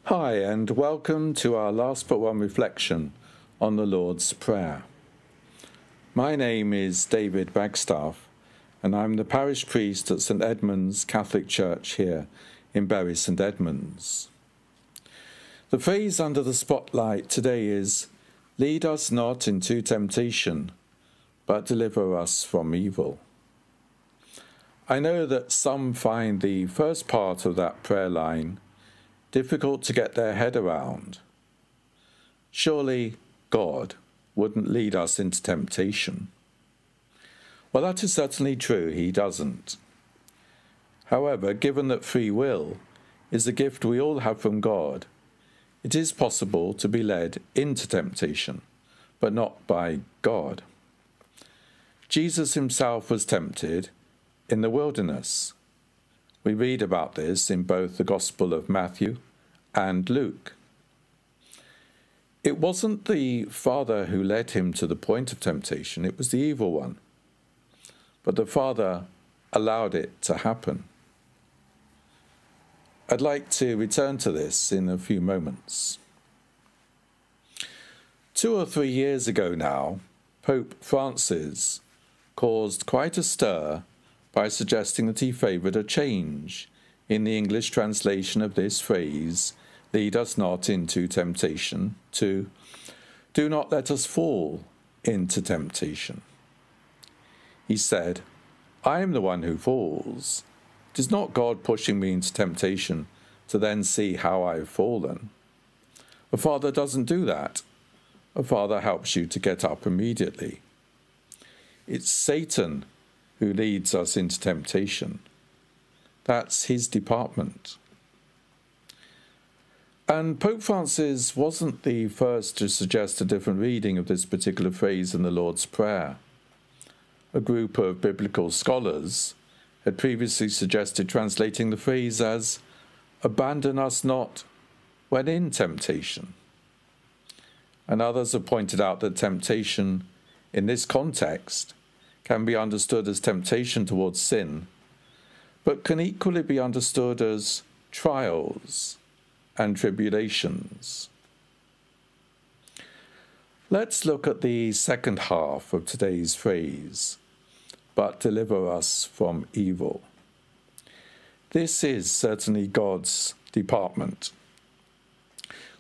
Hi, and welcome to our last but one reflection on the Lord's Prayer. My name is David Bagstaff, and I'm the parish priest at St Edmund's Catholic Church here in Bury St Edmunds. The phrase under the spotlight today is, "Lead us not into temptation, but deliver us from evil." I know that some find the first part of that prayer line difficult to get their head around. Surely God wouldn't lead us into temptation. Well, that is certainly true, he doesn't. However, given that free will is a gift we all have from God, it is possible to be led into temptation, but not by God. Jesus himself was tempted in the wilderness. We read about this in both the Gospel of Matthew and Luke. It wasn't the Father who led him to the point of temptation, it was the evil one. But the Father allowed it to happen. I'd like to return to this in a few moments. 2 or 3 years ago now, Pope Francis caused quite a stir by suggesting that he favoured a change in the English translation of this phrase, "Lead us not into temptation," to "Do not let us fall into temptation." He said, "I am the one who falls. It is not God pushing me into temptation to then see how I've fallen. A father doesn't do that. A father helps you to get up immediately. It's Satan who leads us into temptation. That's his department." And Pope Francis wasn't the first to suggest a different reading of this particular phrase in the Lord's Prayer. A group of biblical scholars had previously suggested translating the phrase as, "Abandon us not when in temptation." And others have pointed out that temptation in this context can be understood as temptation towards sin, but can equally be understood as trials and tribulations. Let's look at the second half of today's phrase, "But deliver us from evil." This is certainly God's department.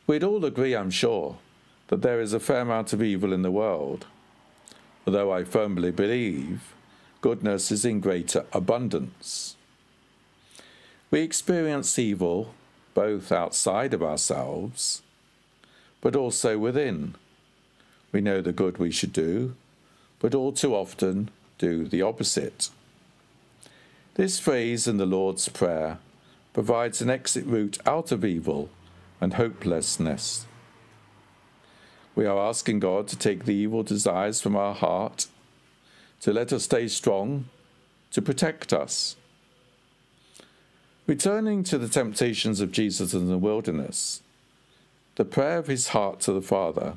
We'd all agree, I'm sure, that there is a fair amount of evil in the world, although I firmly believe goodness is in greater abundance. We experience evil both outside of ourselves, but also within. We know the good we should do, but all too often do the opposite. This phrase in the Lord's Prayer provides an exit route out of evil and hopelessness. We are asking God to take the evil desires from our heart, to let us stay strong, to protect us. Returning to the temptations of Jesus in the wilderness, the prayer of his heart to the Father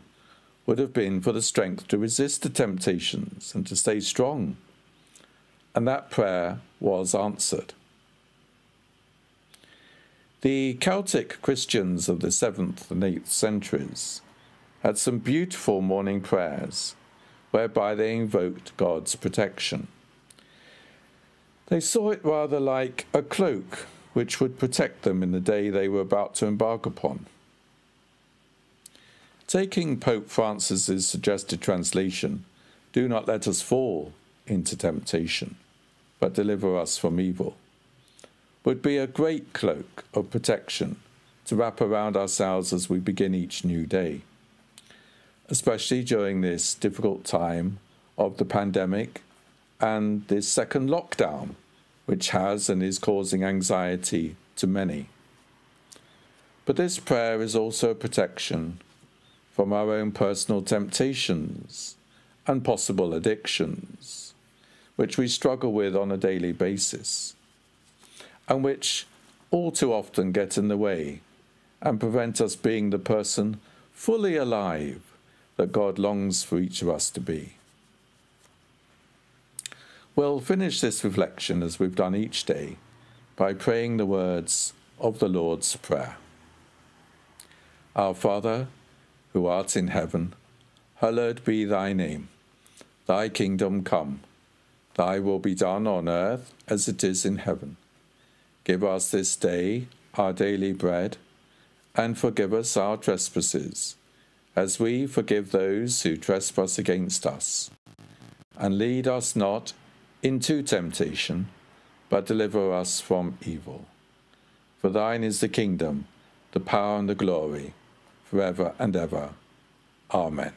would have been for the strength to resist the temptations and to stay strong. And that prayer was answered. The Celtic Christians of the 7th and 8th centuries had some beautiful morning prayers whereby they invoked God's protection. They saw it rather like a cloak which would protect them in the day they were about to embark upon. Taking Pope Francis's suggested translation, "Do not let us fall into temptation, but deliver us from evil," would be a great cloak of protection to wrap around ourselves as we begin each new day, especially during this difficult time of the pandemic and this second lockdown, which has and is causing anxiety to many. But this prayer is also a protection from our own personal temptations and possible addictions, which we struggle with on a daily basis, and which all too often get in the way and prevent us being the person fully alive that God longs for each of us to be. We'll finish this reflection, as we've done each day, by praying the words of the Lord's Prayer. Our Father, who art in heaven, hallowed be thy name. Thy kingdom come. Thy will be done on earth as it is in heaven. Give us this day our daily bread, and forgive us our trespasses, as we forgive those who trespass against us. And lead us not into temptation, but deliver us from evil. For thine is the kingdom, the power and the glory, forever and ever. Amen.